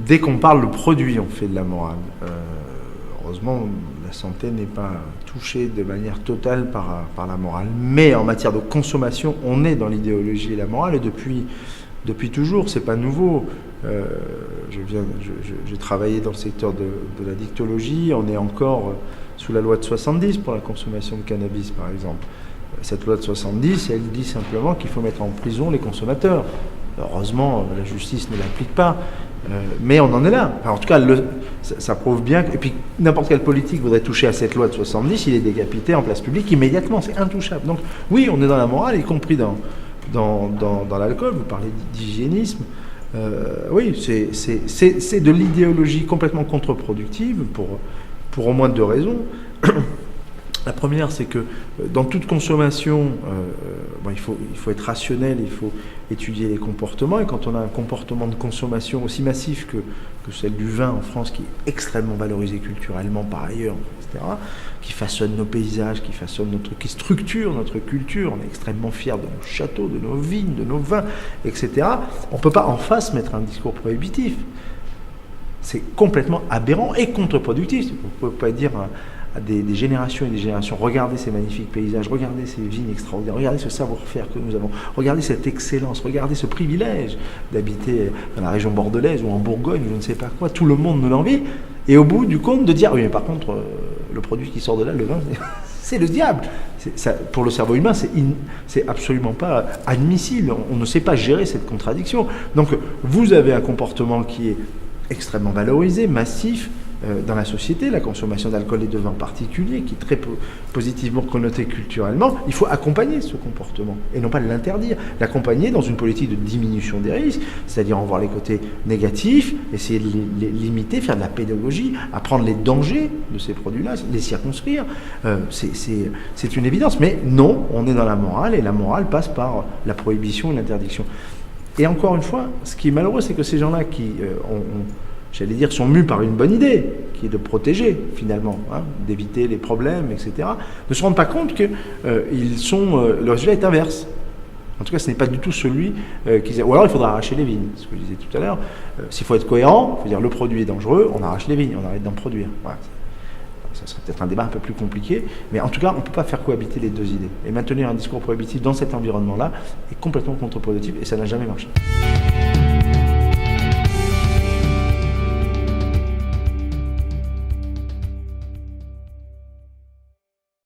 dès qu'on parle de produit, on fait de la morale. Heureusement, la santé n'est pas touchée de manière totale par la morale. Mais en matière de consommation, on est dans l'idéologie et la morale, et depuis toujours, c'est pas nouveau. J'ai travaillé dans le secteur de la dictologie, on est encore sous la loi de 70 pour la consommation de cannabis, par exemple. Cette loi de 70, elle dit simplement qu'il faut mettre en prison les consommateurs. Heureusement, la justice ne l'applique pas, mais on en est là. Enfin, en tout cas, ça prouve bien que... Et puis, n'importe quel politique voudrait toucher à cette loi de 70, il est décapité en place publique immédiatement, c'est intouchable. Donc oui, on est dans la morale, y compris dans l'alcool. Vous parlez d'hygiénisme. Oui, c'est de l'idéologie complètement contre-productive pour au moins deux raisons. La première, c'est que dans toute consommation, il faut être rationnel, il faut étudier les comportements. Et quand on a un comportement de consommation aussi massif que celle du vin en France, qui est extrêmement valorisé culturellement par ailleurs, etc., qui façonne nos paysages, qui structure notre culture, on est extrêmement fiers de nos châteaux, de nos vignes, de nos vins, etc., on ne peut pas en face mettre un discours prohibitif. C'est complètement aberrant et contre-productif. On ne peut pas dire à des générations et des générations, regardez ces magnifiques paysages, regardez ces vignes extraordinaires, regardez ce savoir-faire que nous avons, regardez cette excellence, regardez ce privilège d'habiter dans la région bordelaise ou en Bourgogne, je ne sais pas quoi, tout le monde nous l'envie, et au bout du compte de dire, oui mais par contre, le produit qui sort de là, le vin, c'est le diable. Pour le cerveau humain, c'est absolument pas admissible, on ne sait pas gérer cette contradiction. Donc vous avez un comportement qui est extrêmement valorisé, massif, dans la société, la consommation d'alcool et de vin en particulier, qui est très positivement connotée culturellement, il faut accompagner ce comportement et non pas l'interdire. L'accompagner dans une politique de diminution des risques, c'est-à-dire en voir les côtés négatifs, essayer de les limiter, faire de la pédagogie, apprendre les dangers de ces produits-là, les circonscrire. C'est une évidence. Mais non, on est dans la morale et la morale passe par la prohibition et l'interdiction. Et encore une fois, ce qui est malheureux, c'est que ces gens-là qui j'allais dire, sont mus par une bonne idée, qui est de protéger, finalement, d'éviter les problèmes, etc., ne se rendent pas compte que le résultat est inverse. En tout cas, ce n'est pas du tout celui qui... Ou alors, il faudra arracher les vignes, ce que je disais tout à l'heure. S'il faut être cohérent, il faut dire le produit est dangereux, on arrache les vignes, on arrête d'en produire. Voilà. Ça serait peut-être un débat un peu plus compliqué, mais en tout cas, on ne peut pas faire cohabiter les deux idées. Et maintenir un discours prohibitif dans cet environnement-là est complètement contre-productif, et ça n'a jamais marché.